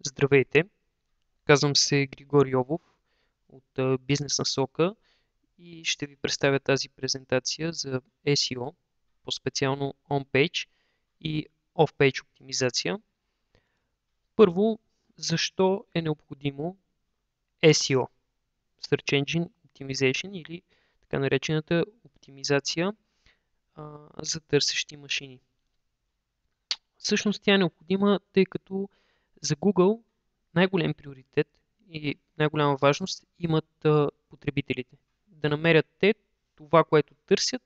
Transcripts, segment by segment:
Здравейте, казвам се Григор Йовов от Бизнес Насока и ще ви представя тази презентация за SEO, по-специално On-Page и Off-Page оптимизация. Първо, защо е необходимо SEO, Search Engine Optimization или така наречената оптимизация за търсещи машини. Всъщност тя е необходима, тъй като за Google най-голям приоритет и най-голяма важност имат потребителите. Да намерят те това, което търсят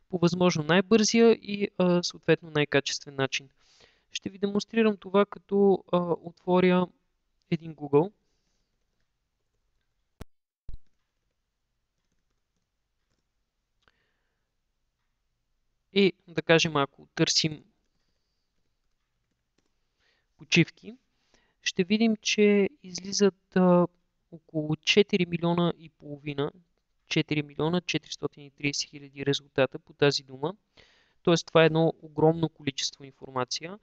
по възможно най-бързия и съответно най-качествен начин. Ще ви демонстрирам това, като отворя един Google. И да кажем, ако търсим почивки, ще видим, че излизат около 4 милиона и половина, 4 милиона 430 хиляди резултата по тази дума. Тоест това е едно огромно количество информация,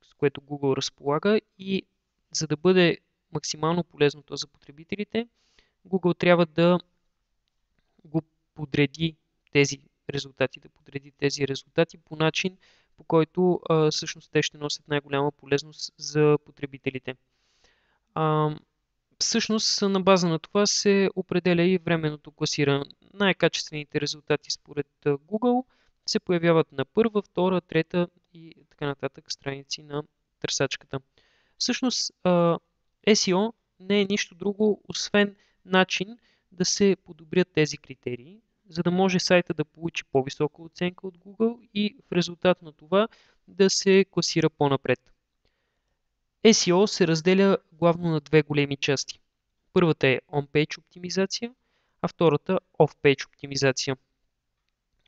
с което Google разполага, и за да бъде максимално полезно то за потребителите, Google трябва да го подреди да подреди тези резултати по начин, по който всъщност те ще носят най-голяма полезност за потребителите. Всъщност на база на това се определя и временното класиране. Най-качествените резултати според Google се появяват на първа, втора, трета и така нататък страници на търсачката. Всъщност SEO не е нищо друго, освен начин да се подобрят тези критерии, за да може сайта да получи по-висока оценка от Google и в резултат на това да се класира по-напред. SEO се разделя главно на две големи части. Първата е On-Page оптимизация, а втората Off-Page оптимизация.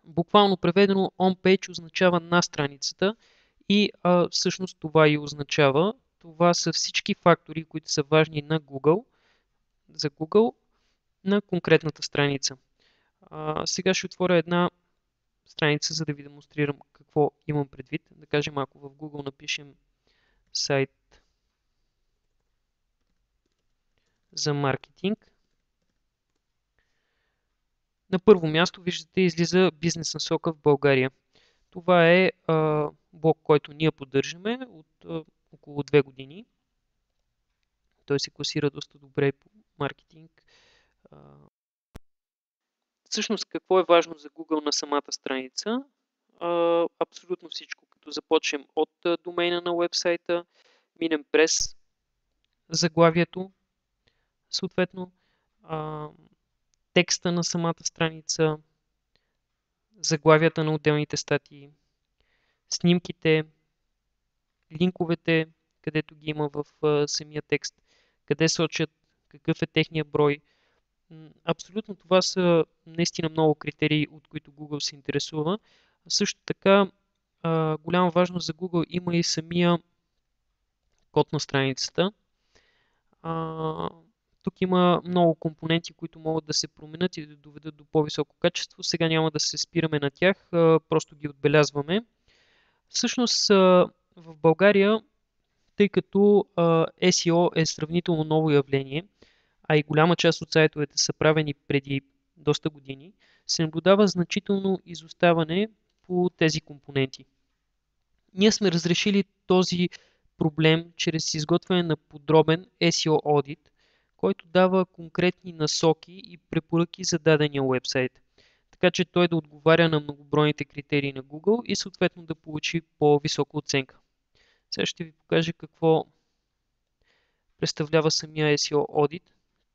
Буквално преведено On-Page означава на страницата и всъщност това и означава. Това са всички фактори, които са важни за Google на конкретната страница. Сега ще отворя една страница, за да ви демонстрирам какво имам предвид. Да кажем, ако в Google напишем сайт за маркетинг, на първо място виждате излиза Бизнес Насока в България. Това е блог, който ние поддържаме от около 2 години. Той се класира доста добре по маркетинг. Всъщност какво е важно за Google на самата страница? Абсолютно всичко. Като започнем от домейна на уебсайта, минем през заглавието, съответно текста на самата страница, заглавията на отделните статии, снимките, линковете, където ги има в самия текст, къде сочат, какъв е техния брой. Абсолютно това са наистина много критерии, от които Google се интересува. Също така, голяма важност за Google има и самия код на страницата. Тук има много компоненти, които могат да се променят и да доведат до по-високо качество. Сега няма да се спираме на тях, просто ги отбелязваме. Всъщност в България, тъй като SEO е сравнително ново явление, а и голяма част от сайтовете са правени преди доста години, се наблюдава значително изоставане по тези компоненти. Ние сме разрешили този проблем чрез изготвяне на подробен SEO одит, който дава конкретни насоки и препоръки за дадения уебсайт, така че той да отговаря на многобройните критерии на Google и съответно да получи по-висока оценка. Сега ще ви покажа какво представлява самия SEO одит.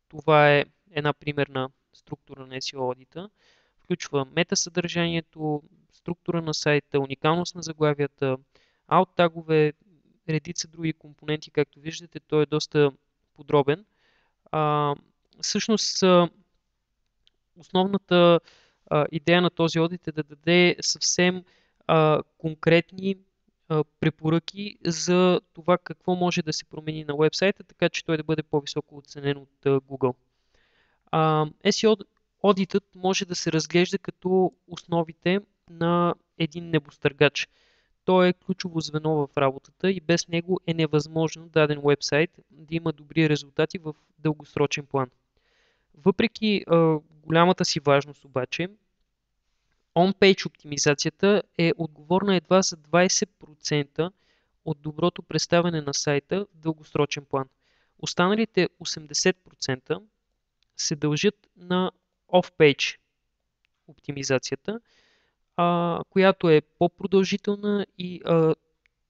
Това е една примерна структура на SEO одита. Включва метасъдържанието, структура на сайта, уникалност на заглавията, alt тагове, редица други компоненти. Както виждате, той е доста подробен. Всъщност, основната идея на този одит е да даде съвсем конкретни препоръки за това какво може да се промени на уебсайта, така че той да бъде по-високо оценен от Google. SEO одитът може да се разглежда като основите на един небостъргач. той е ключово звено в работата и без него е невъзможно даден уебсайт да има добри резултати в дългосрочен план. Въпреки голямата си важност обаче, on-page оптимизацията е отговорна едва за 20% от доброто представяне на сайта в дългосрочен план. Останалите 80% се дължат на off-page оптимизацията, която е по-продължителна и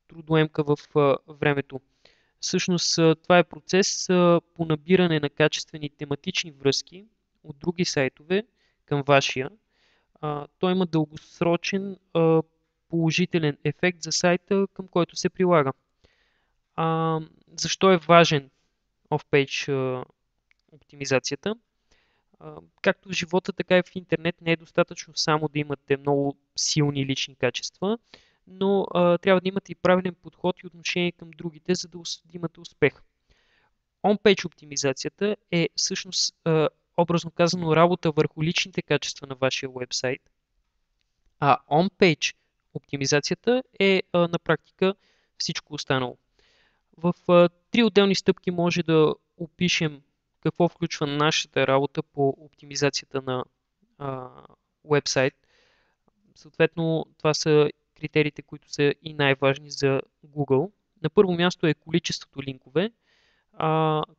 трудоемка в времето. Всъщност това е процес по набиране на качествени тематични връзки от други сайтове към вашия. Той има дългосрочен положителен ефект за сайта, към който се прилага. Защо е важен off-page оптимизацията? Както в живота, така и в интернет не е достатъчно само да имате много силни лични качества, но трябва да имате и правилен подход и отношение към другите, за да имате успех. On-page оптимизацията е всъщност, образно казано, работа върху личните качества на вашия вебсайт, а on-page оптимизацията е на практика всичко останало. В три отделни стъпки може да опишем какво включва нашата работа по оптимизацията на вебсайт. Съответно, това са критериите, които са и най-важни за Google. На първо място е количеството линкове.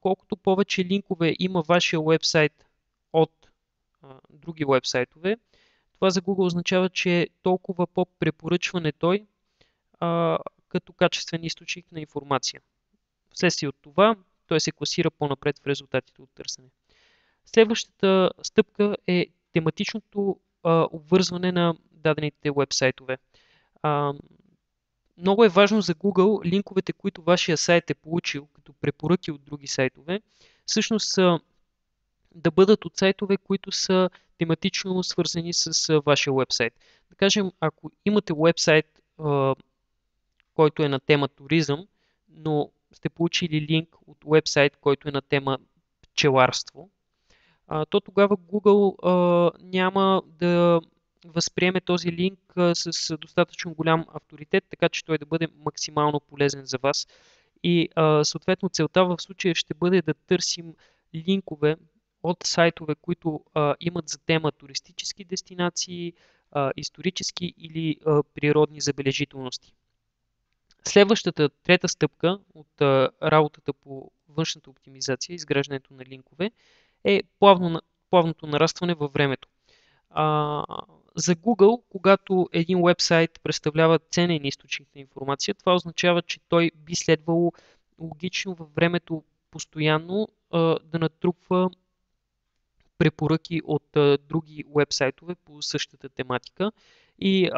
Колкото повече линкове има вашия вебсайт от други вебсайтове, това за Google означава, че е толкова по-препоръчван е той като качествен източник на информация. Вследствие от това, той се класира по-напред в резултатите от търсене. Следващата стъпка е тематичното обвързване на дадените вебсайтове. Много е важно за Google линковете, които вашия сайт е получил като препоръки от други сайтове, всъщност да бъдат от сайтове, които са тематично свързани с вашия вебсайт. Да кажем, ако имате вебсайт, който е на тема туризъм, но сте получили линк от вебсайт, който е на тема пчеларство, то тогава Google няма да възприеме този линк с достатъчно голям авторитет, така че той да бъде максимално полезен за вас. И съответно целта в случая ще бъде да търсим линкове от сайтове, които имат за тема туристически дестинации, исторически или природни забележителности. Следващата, трета стъпка от работата по външната оптимизация, изграждането на линкове, е плавното нарастване във времето. За Google, когато един вебсайт представлява ценен източник на информация, това означава, че той би следвало логично във времето постоянно да натрупва препоръки от други вебсайтове по същата тематика. И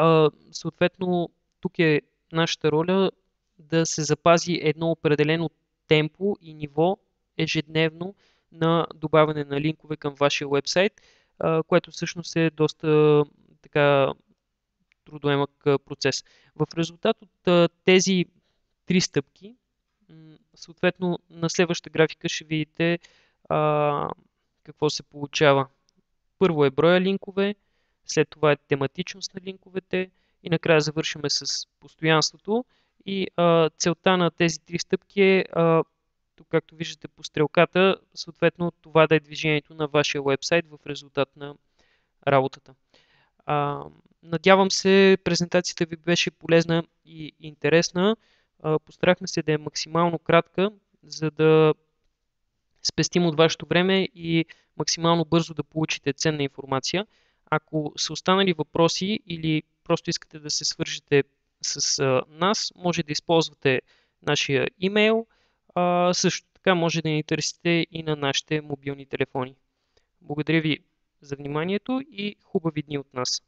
съответно тук е нашата роля да се запази едно определено темпо и ниво ежедневно на добавяне на линкове към вашия вебсайт, което всъщност е доста така трудоемък процес. В резултат от тези три стъпки, съответно на следващата графика ще видите какво се получава. Първо е броя линкове, след това е тематичност на линковете и накрая завършваме с постоянството. И целта на тези три стъпки е, тук както виждате по стрелката, съответно това да е движението на вашия вебсайт в резултат на работата. Надявам се презентацията ви беше полезна и интересна. Постарахме се да е максимално кратка, за да спестим от вашето време и максимално бързо да получите ценна информация. Ако са останали въпроси или просто искате да се свържете с нас, може да използвате нашия имейл. Също така може да ни търсите и на нашите мобилни телефони. Благодаря ви за вниманието и хубави дни от нас!